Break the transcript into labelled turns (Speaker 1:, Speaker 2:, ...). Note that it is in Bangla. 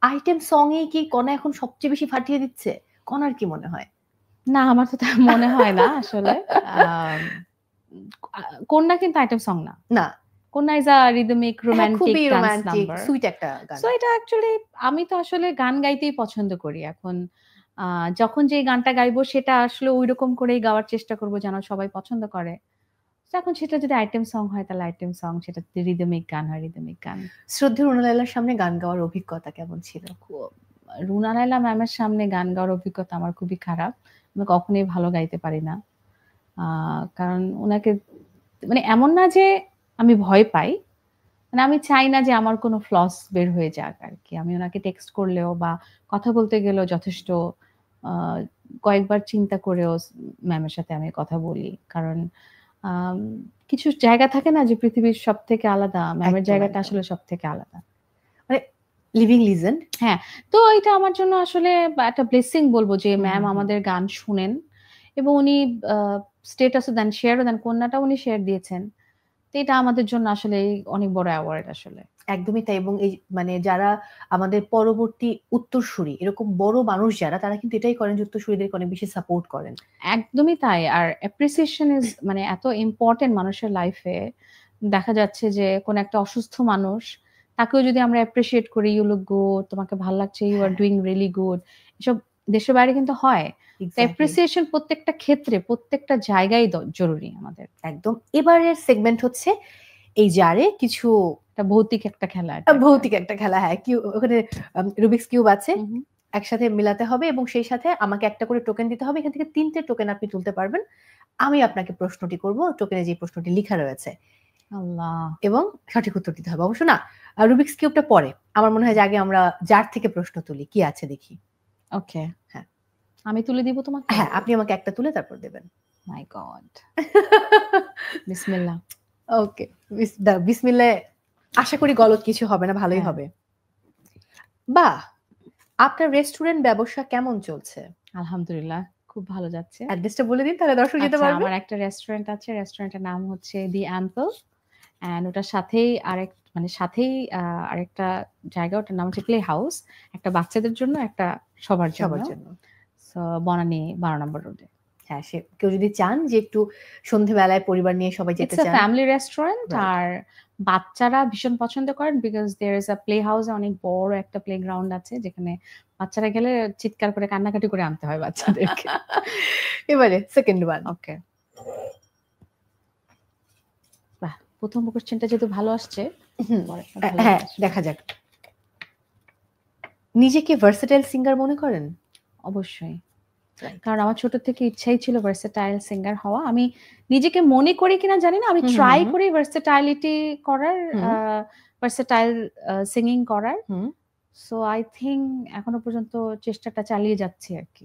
Speaker 1: আইটেম সং এ কি কণা এখন সবচেয়ে বেশি ফাটিয়ে দিচ্ছে? কণার কি মনে হয়?
Speaker 2: না, আমার তো তা মনে হয় না আসলে। কন্যা কিন্তু আইটেম সং না।
Speaker 1: না।
Speaker 2: কন্যা ইজ আ রিদমিক
Speaker 1: হ্যাঁ,
Speaker 2: রোমান্টিক
Speaker 1: খুবই
Speaker 2: ডান্স
Speaker 1: রোমান্টিক,
Speaker 2: নাম্বার।
Speaker 1: সুইট একটা গান।
Speaker 2: সো এটা অ্যাকচুয়ালি আমি তো আসলে গান গাইতেই পছন্দ করি। এখন যখন যে গানটা গাইবো সেটা আসলে ঐরকম করেই গাওয়ার চেষ্টা করব যেন সবাই পছন্দ করে। তো এখন সেটা যদি আইটেম সং হয় তাহলে আইটেম সং, সেটা যদি রিদমিক গান হয় রিদমিক গান।
Speaker 1: শ্রদ্ধেয় রুনা লায়লার সামনে গান গাওয়ার অভিজ্ঞতা কেমন ছিল?
Speaker 2: রুনা লায়লা ম্যামের সামনে গান গাওয়ার অভিজ্ঞতা আমার খুবই খারাপ। আমি কখনোই ভালো গাইতে পারি না। কারণ উনাকে মানে এমন না যে আমি ভয় পাই। মানে আমি চাই না যে আমার কোনো ফ্লস বের হয়ে যাক আরকি। আমি উনাকে টেক্সট করলেও বা কথা বলতে গেলেও যথেষ্ট আ কয়েকবার চিন্তা করেও ম্যামের সাথে আমি কথা বলি। কারণ আম কিছু জায়গা থাকে না যে পৃথিবীর সবথেকে আলাদা, ম্যামের
Speaker 1: একদম,
Speaker 2: জায়গাটা
Speaker 1: একদম।
Speaker 2: আসলে সবথেকে আলাদা।
Speaker 1: মানে লিভিং লিজেন্ড।
Speaker 2: হ্যাঁ, তো এটা আমার জন্য আসলে একটা ব্লেসিং বলব যে
Speaker 1: হুম,
Speaker 2: ম্যাম
Speaker 1: হুম, হুম।
Speaker 2: আমাদের গান শুনেন এবং উনি আ স্ট্যাটাসও দেন, শেয়ারও দেন। কন্যাটাও উনি শেয়ার দিয়েছেন। তো এটা আমাদের জন্য আসলেই অনেক বড় অ্যাওয়ার্ড আসলে।
Speaker 1: একদমই তাই এবং এই মানে যারা আমাদের পরবর্তী উত্তরসূরি এরকম বড় মানুষ যারা তারা কিন্তু এটাই করেন যে উত্তরসূরিদেরকে অনেক বেশি সাপোর্ট করেন।
Speaker 2: একদমই তাই। আর অ্যাপ্রিসিয়েশন ইস মানে এত ইম্পোর্টেন্ট মানুষের লাইফে। দেখা যাচ্ছে যে কোন একটা অসুস্থ মানুষ, তাকেও যদি আমরা অ্যাপ্রিশিয়েট করি, "ইউ লুক গুড, তোমাকে ভাল লাগছে, ইউ আর
Speaker 1: হ্যাঁ,
Speaker 2: ডুইং রিয়ালি গুড।" এসব দেশের বাইরে কিন্তু হয়। তো
Speaker 1: এক্সাক্টলি।
Speaker 2: অ্যাপ্রিসিয়েশন প্রত্যেকটা ক্ষেত্রে, প্রত্যেকটা জায়গায় জরুরি আমাদের।
Speaker 1: একদম। এবারের সেগমেন্ট হচ্ছে এই জারে কিছু
Speaker 2: এটা ভৌতিক একটা খেলা এটা একটা।
Speaker 1: ভৌতিক একটা খেলা। হ্যাঁ, ওখানে রুবিকস কিউব আছে।
Speaker 2: হু, হু।
Speaker 1: একসাথে মিলাতে হবে এবং সেই সাথে আমাকে একটা করে টোকেন দিতে হবে। এখান থেকে ৩ টে টোকেন আপনি তুলতে পারবেন। আমি আপনাকে প্রশ্নটি করব। টোকেনে যে প্রশ্নটি লিখা রয়েছে
Speaker 2: আল্লাহ!
Speaker 1: এবং সঠিক উত্তর দিতে হবে। অবশ্য না, রুবিকস কিউবটা পরে। আমার মনে হয় যে আগে আমরা জার থেকে প্রশ্ন তুলি। কি আছে দেখি।
Speaker 2: ওকে।
Speaker 1: হ্যাঁ,
Speaker 2: আমি তুলে দিব তোমাকে?
Speaker 1: হ্যাঁ, আপনি আমাকে একটা তুলে তারপর দেবেন।
Speaker 2: মাই গড! বিসমিল্লাহ।
Speaker 1: ওকে। বিসমিল্লাহ আশা করি গলত কিছু হবে না, ভালোই
Speaker 2: হ্যাঁ,
Speaker 1: হবে। বাহ! আপনার রেস্টুরেন্ট ব্যবসা কেমন চলছে?
Speaker 2: আলহামদুলিল্লাহ খুব ভালো যাচ্ছে।
Speaker 1: অ্যাড্রেসটা বলে দিন তাহলে দর্শক যেতে
Speaker 2: আচ্ছা,
Speaker 1: পারবে।
Speaker 2: আমার একটা রেস্টুরেন্ট আছে। রেস্টুরেন্টের নাম হচ্ছে 'দি অ্যাম্পল' অ্যান্ড ওটার সাথেই মানে সাথেই আরেকটা জায়গা, ওটার নাম হচ্ছে 'প্লে হাউস'। একটা বাচ্চাদের জন্য, একটা সবার জন্য।
Speaker 1: সবার জন্য।
Speaker 2: সো বনানী ১২ নম্বর রোডে।
Speaker 1: হ্যাঁ, কেউ যদি চান যে একটু সন্ধ্যেবেলায় পরিবার নিয়ে সবাই যেতে
Speaker 2: ইটস আ
Speaker 1: চান।
Speaker 2: Family restaurant.
Speaker 1: রাইট।
Speaker 2: আর বাচ্চারা ভীষণ পছন্দ করেন because there is a play house, অনেক বড় একটা প্লেগ্রাউন্ড আছে যেখানে বাচ্চারা গেলে চিৎকার করে কান্নাকাটি করে আনতে হয় বাচ্চাদেরকে।
Speaker 1: এবারে সেকেন্ড ওয়ান।
Speaker 2: ওকে। বাহ! ১ম কোয়েশ্চেনটা যেহেতু ভালো আসছে,
Speaker 1: হুম,
Speaker 2: পরেরটা ভালোই
Speaker 1: হ্যাঁ,
Speaker 2: আসবে।
Speaker 1: দেখা যাক। নিজেকে ভার্সেটাইল সিঙ্গার মনে করেন?
Speaker 2: অবশ্যই।
Speaker 1: রাইট।
Speaker 2: কারণ আমার ছোট থেকে ইচ্ছাই ছিল ভার্সেটাইল সিঙ্গার হওয়া। আমি নিজেকে মনে করি কিনা জানি না। আমি
Speaker 1: হুম, হুম,
Speaker 2: ট্রাই
Speaker 1: হুম,
Speaker 2: করি ভার্সেটাইলিটি করার,
Speaker 1: হুম,
Speaker 2: ভার্সেটাইল সিঙ্গিং করার।
Speaker 1: হুম।
Speaker 2: সো আই থিংক এখনো পর্যন্ত চেষ্টাটা চালিয়ে যাচ্ছি আরকি।